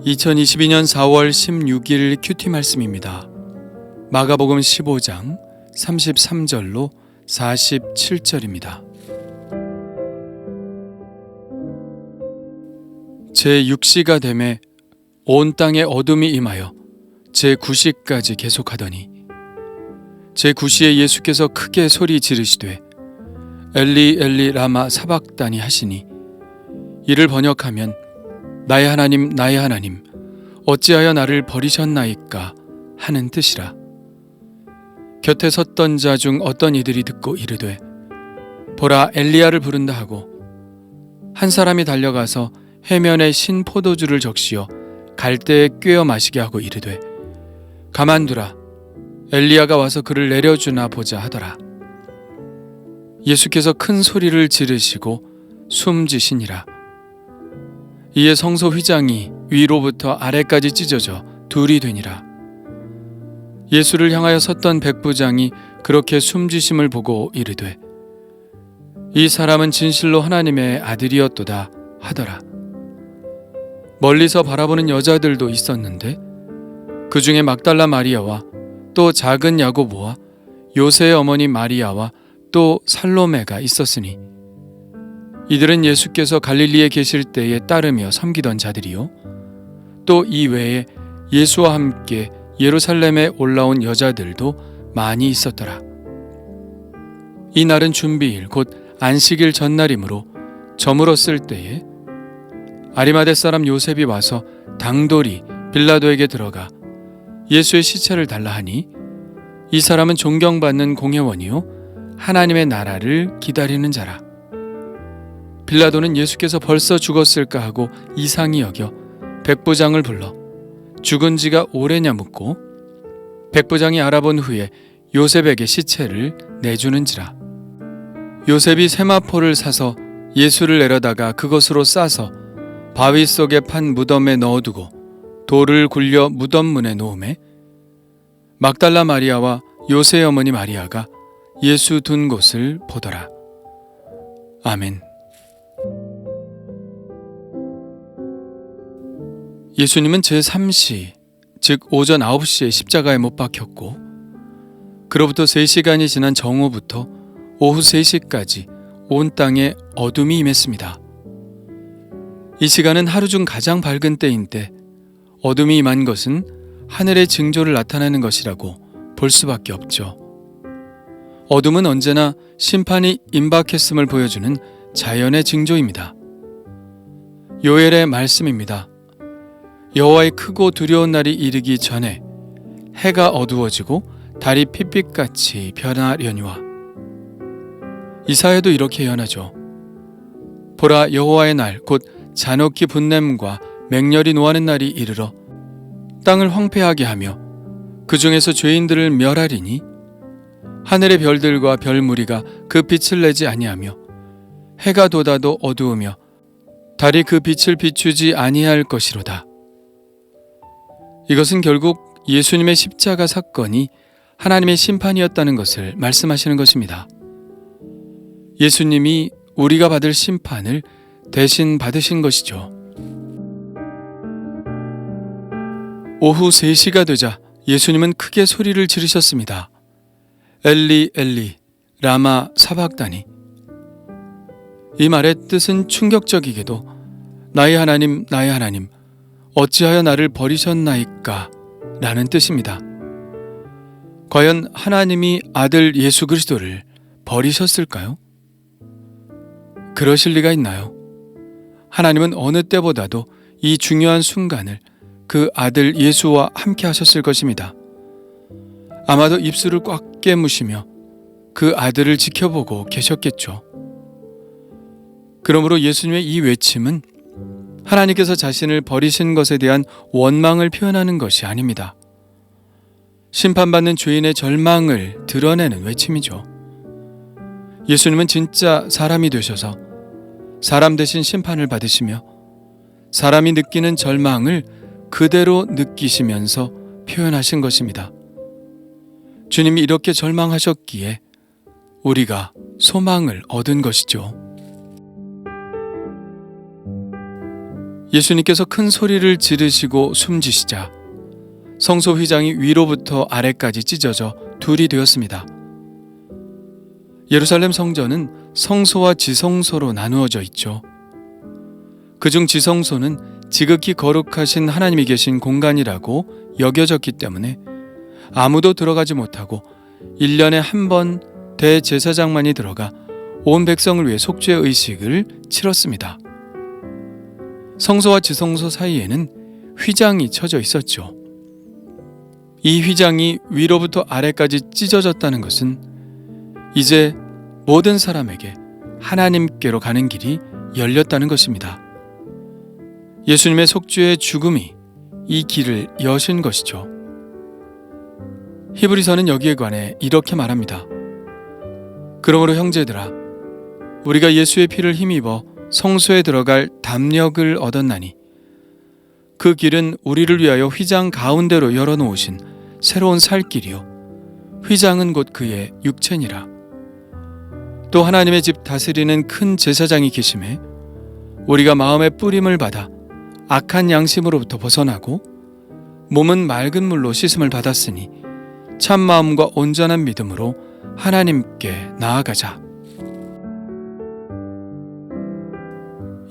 2022년 4월 16일 큐티 말씀입니다. 마가복음 15장 33절로 47절입니다. 제6시가 되매 온 땅에 어둠이 임하여 제9시까지 계속하더니 제9시에 예수께서 크게 소리 지르시되 엘리 엘리 라마 사박다니 하시니 이를 번역하면 나의 하나님 어찌하여 나를 버리셨나이까 하는 뜻이라. 곁에 섰던 자 중 어떤 이들이 듣고 이르되 보라 엘리야를 부른다 하고 한 사람이 달려가서 해면에 신 포도주를 적시어 갈대에 꿰어 마시게 하고 이르되 가만두라 엘리야가 와서 그를 내려주나 보자 하더라. 예수께서 큰 소리를 지르시고 숨지시니라. 이에 성소 휘장이 위로부터 아래까지 찢어져 둘이 되니라. 예수를 향하여 섰던 백부장이 그렇게 숨지심을 보고 이르되 이 사람은 진실로 하나님의 아들이었도다 하더라. 멀리서 바라보는 여자들도 있었는데 그 중에 막달라 마리아와 또 작은 야고보와 요새의 어머니 마리아와 또 살로메가 있었으니 이들은 예수께서 갈릴리에 계실 때에 따르며 섬기던 자들이요 또 이 외에 예수와 함께 예루살렘에 올라온 여자들도 많이 있었더라. 이 날은 준비일 곧 안식일 전날이므로 저물었을 때에 아리마대 사람 요셉이 와서 당돌이 빌라도에게 들어가 예수의 시체를 달라 하니 이 사람은 존경받는 공회원이요 하나님의 나라를 기다리는 자라. 빌라도는 예수께서 벌써 죽었을까 하고 이상히 여겨 백부장을 불러 죽은 지가 오래냐 묻고 백부장이 알아본 후에 요셉에게 시체를 내주는지라. 요셉이 세마포를 사서 예수를 내려다가 그것으로 싸서 바위 속에 판 무덤에 넣어두고 돌을 굴려 무덤 문에 놓음에 막달라 마리아와 요새의 어머니 마리아가 예수 둔 곳을 보더라. 아멘. 예수님은 제3시, 즉 오전 9시에 십자가에 못 박혔고 그로부터 3시간이 지난 정오부터 오후 3시까지 온 땅에 어둠이 임했습니다. 이 시간은 하루 중 가장 밝은 때인 때 어둠이 임한 것은 하늘의 징조를 나타내는 것이라고 볼 수밖에 없죠. 어둠은 언제나 심판이 임박했음을 보여주는 자연의 징조입니다. 요엘의 말씀입니다. 여호와의 크고 두려운 날이 이르기 전에 해가 어두워지고 달이 핏빛같이 변하려니와. 이사야도 이렇게 예언하죠. 보라 여호와의 날 곧 잔혹히 분냄과 맹렬히 노하는 날이 이르러 땅을 황폐하게 하며 그 중에서 죄인들을 멸하리니 하늘의 별들과 별무리가 그 빛을 내지 아니하며 해가 돋아도 어두우며 달이 그 빛을 비추지 아니할 것이로다. 이것은 결국 예수님의 십자가 사건이 하나님의 심판이었다는 것을 말씀하시는 것입니다. 예수님이 우리가 받을 심판을 대신 받으신 것이죠. 오후 3시가 되자 예수님은 크게 소리를 지르셨습니다. 엘리 엘리 라마 사박다니. 이 말의 뜻은 충격적이게도 나의 하나님 어찌하여 나를 버리셨나이까 라는 뜻입니다. 과연 하나님이 아들 예수 그리스도를 버리셨을까요? 그러실 리가 있나요? 하나님은 어느 때보다도 이 중요한 순간을 그 아들 예수와 함께 하셨을 것입니다. 아마도 입술을 꽉 깨무시며 그 아들을 지켜보고 계셨겠죠. 그러므로 예수님의 이 외침은 하나님께서 자신을 버리신 것에 대한 원망을 표현하는 것이 아닙니다. 심판받는 죄인의 절망을 드러내는 외침이죠. 예수님은 진짜 사람이 되셔서 사람 대신 심판을 받으시며 사람이 느끼는 절망을 그대로 느끼시면서 표현하신 것입니다. 주님이 이렇게 절망하셨기에 우리가 소망을 얻은 것이죠. 예수님께서 큰 소리를 지르시고 숨지시자 성소 휘장이 위로부터 아래까지 찢어져 둘이 되었습니다. 예루살렘 성전은 성소와 지성소로 나누어져 있죠. 그중 지성소는 지극히 거룩하신 하나님이 계신 공간이라고 여겨졌기 때문에 아무도 들어가지 못하고 1년에 한 번 대제사장만이 들어가 온 백성을 위해 속죄 의식을 치렀습니다. 성소와 지성소 사이에는 휘장이 쳐져 있었죠. 이 휘장이 위로부터 아래까지 찢어졌다는 것은 이제 모든 사람에게 하나님께로 가는 길이 열렸다는 것입니다. 예수님의 속죄의 죽음이 이 길을 여신 것이죠. 히브리서는 여기에 관해 이렇게 말합니다. 그러므로 형제들아, 우리가 예수의 피를 힘입어 성소에 들어갈 담력을 얻었나니 그 길은 우리를 위하여 휘장 가운데로 열어놓으신 새로운 살 길이요 휘장은 곧 그의 육체니라. 또 하나님의 집 다스리는 큰 제사장이 계심에 우리가 마음의 뿌림을 받아 악한 양심으로부터 벗어나고 몸은 맑은 물로 씻음을 받았으니 참 마음과 온전한 믿음으로 하나님께 나아가자.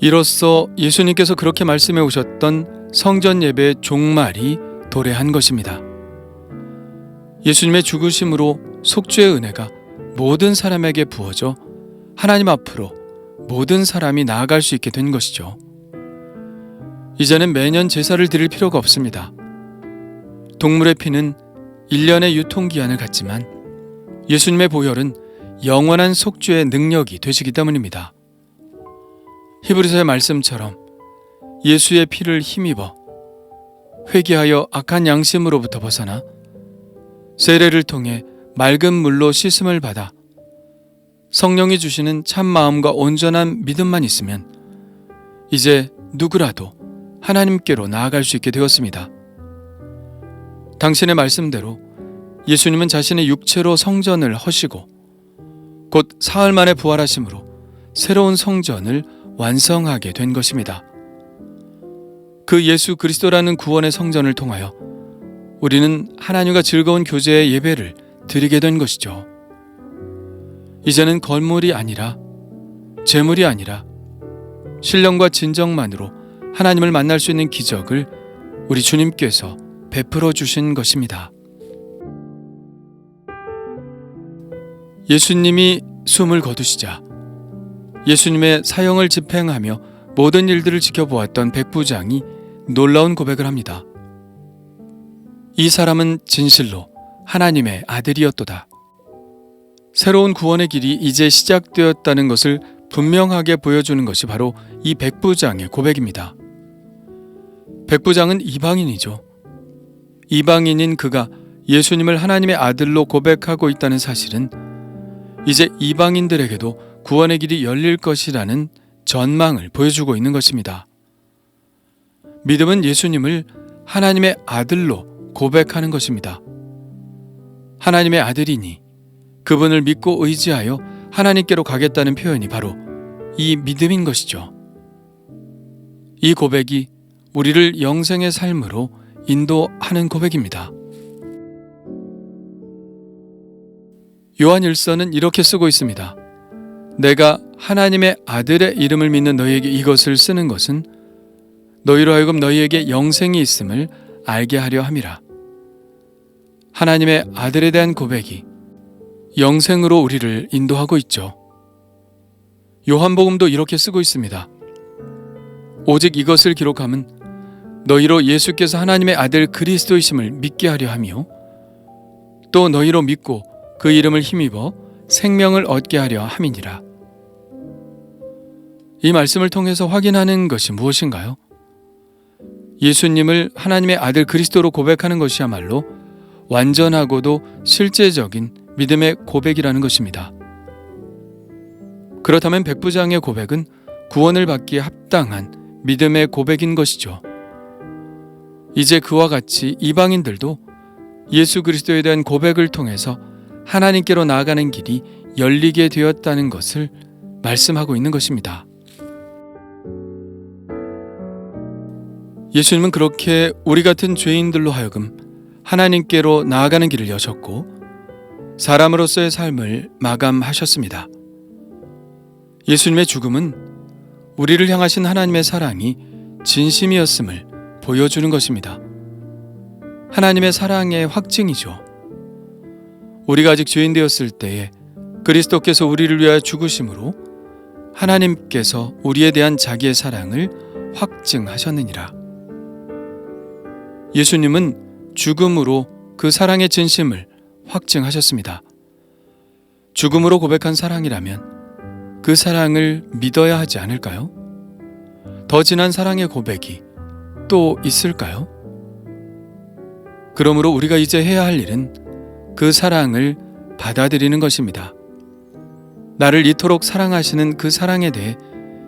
이로써 예수님께서 그렇게 말씀해 오셨던 성전 예배의 종말이 도래한 것입니다. 예수님의 죽으심으로 속죄의 은혜가 모든 사람에게 부어져 하나님 앞으로 모든 사람이 나아갈 수 있게 된 것이죠. 이제는 매년 제사를 드릴 필요가 없습니다. 동물의 피는 1년의 유통기한을 갖지만 예수님의 보혈은 영원한 속죄의 능력이 되시기 때문입니다. 히브리서의 말씀처럼 예수의 피를 힘입어 회개하여 악한 양심으로부터 벗어나 세례를 통해 맑은 물로 씻음을 받아 성령이 주시는 참 마음과 온전한 믿음만 있으면 이제 누구라도 하나님께로 나아갈 수 있게 되었습니다. 당신의 말씀대로 예수님은 자신의 육체로 성전을 허시고 곧 사흘 만에 부활하심으로 새로운 성전을 완성하게 된 것입니다. 그 예수 그리스도라는 구원의 성전을 통하여 우리는 하나님과 즐거운 교제의 예배를 드리게 된 것이죠. 이제는 건물이 아니라 재물이 아니라 신령과 진정만으로 하나님을 만날 수 있는 기적을 우리 주님께서 베풀어 주신 것입니다. 예수님이 숨을 거두시자 예수님의 사형을 집행하며 모든 일들을 지켜보았던 백부장이 놀라운 고백을 합니다. 이 사람은 진실로 하나님의 아들이었도다. 새로운 구원의 길이 이제 시작되었다는 것을 분명하게 보여주는 것이 바로 이 백부장의 고백입니다. 백부장은 이방인이죠. 이방인인 그가 예수님을 하나님의 아들로 고백하고 있다는 사실은 이제 이방인들에게도 구원의 길이 열릴 것이라는 전망을 보여주고 있는 것입니다. 믿음은 예수님을 하나님의 아들로 고백하는 것입니다. 하나님의 아들이니 그분을 믿고 의지하여 하나님께로 가겠다는 표현이 바로 이 믿음인 것이죠. 이 고백이 우리를 영생의 삶으로 인도하는 고백입니다. 요한 1서는 이렇게 쓰고 있습니다. 내가 하나님의 아들의 이름을 믿는 너희에게 이것을 쓰는 것은 너희로 하여금 너희에게 영생이 있음을 알게 하려 함이라. 하나님의 아들에 대한 고백이 영생으로 우리를 인도하고 있죠. 요한복음도 이렇게 쓰고 있습니다. 오직 이것을 기록함은 너희로 예수께서 하나님의 아들 그리스도이심을 믿게 하려 하며 또 너희로 믿고 그 이름을 힘입어 생명을 얻게 하려 함이니라. 이 말씀을 통해서 확인하는 것이 무엇인가요? 예수님을 하나님의 아들 그리스도로 고백하는 것이야말로 완전하고도 실제적인 믿음의 고백이라는 것입니다. 그렇다면 백부장의 고백은 구원을 받기에 합당한 믿음의 고백인 것이죠. 이제 그와 같이 이방인들도 예수 그리스도에 대한 고백을 통해서 하나님께로 나아가는 길이 열리게 되었다는 것을 말씀하고 있는 것입니다. 예수님은 그렇게 우리 같은 죄인들로 하여금 하나님께로 나아가는 길을 여셨고 사람으로서의 삶을 마감하셨습니다. 예수님의 죽음은 우리를 향하신 하나님의 사랑이 진심이었음을 보여주는 것입니다. 하나님의 사랑의 확증이죠. 우리가 아직 죄인 되었을 때에 그리스도께서 우리를 위하여 죽으심으로 하나님께서 우리에 대한 자기의 사랑을 확증하셨느니라. 예수님은 죽음으로 그 사랑의 진심을 확증하셨습니다. 죽음으로 고백한 사랑이라면 그 사랑을 믿어야 하지 않을까요? 더 진한 사랑의 고백이 또 있을까요? 그러므로 우리가 이제 해야 할 일은 그 사랑을 받아들이는 것입니다. 나를 이토록 사랑하시는 그 사랑에 대해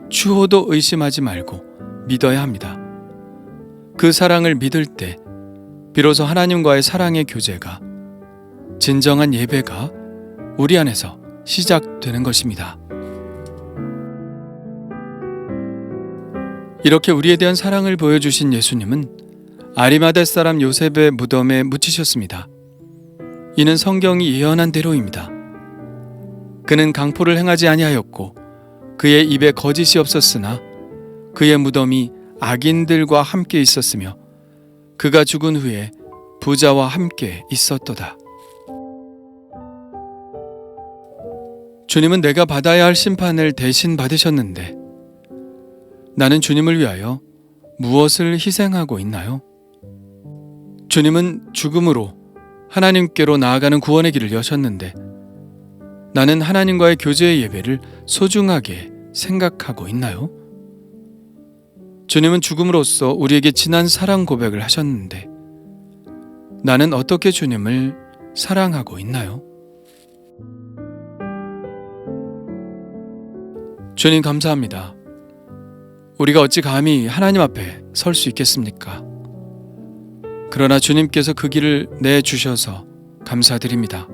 추호도 의심하지 말고 믿어야 합니다. 그 사랑을 믿을 때 비로소 하나님과의 사랑의 교제가, 진정한 예배가 우리 안에서 시작되는 것입니다. 이렇게 우리에 대한 사랑을 보여주신 예수님은 아리마대 사람 요셉의 무덤에 묻히셨습니다. 이는 성경이 예언한 대로입니다. 그는 강포를 행하지 아니하였고 그의 입에 거짓이 없었으나 그의 무덤이 악인들과 함께 있었으며 그가 죽은 후에 부자와 함께 있었도다. 주님은 내가 받아야 할 심판을 대신 받으셨는데 나는 주님을 위하여 무엇을 희생하고 있나요? 주님은 죽음으로 하나님께로 나아가는 구원의 길을 여셨는데 나는 하나님과의 교제의 예배를 소중하게 생각하고 있나요? 주님은 죽음으로써 우리에게 진한 사랑 고백을 하셨는데 나는 어떻게 주님을 사랑하고 있나요? 주님 감사합니다. 우리가 어찌 감히 하나님 앞에 설 수 있겠습니까? 그러나 주님께서 그 길을 내주셔서 감사드립니다.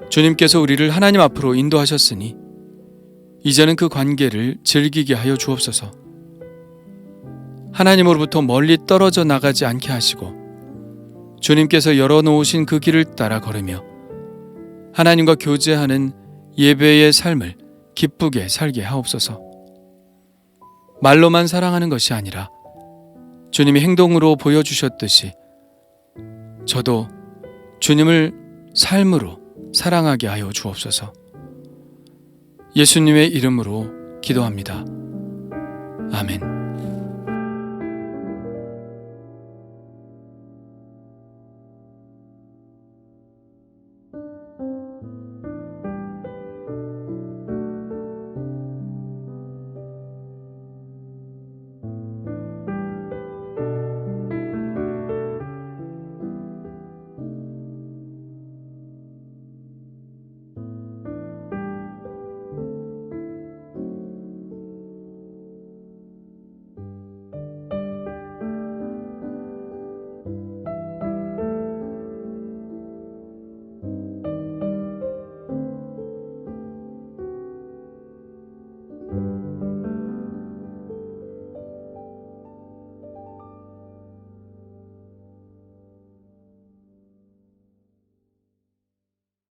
주님께서 우리를 하나님 앞으로 인도하셨으니 이제는 그 관계를 즐기게 하여 주옵소서. 하나님으로부터 멀리 떨어져 나가지 않게 하시고 주님께서 열어놓으신 그 길을 따라 걸으며 하나님과 교제하는 예배의 삶을 기쁘게 살게 하옵소서. 말로만 사랑하는 것이 아니라 주님이 행동으로 보여주셨듯이 저도 주님을 삶으로 사랑하게 하여 주옵소서. 예수님의 이름으로 기도합니다. 아멘.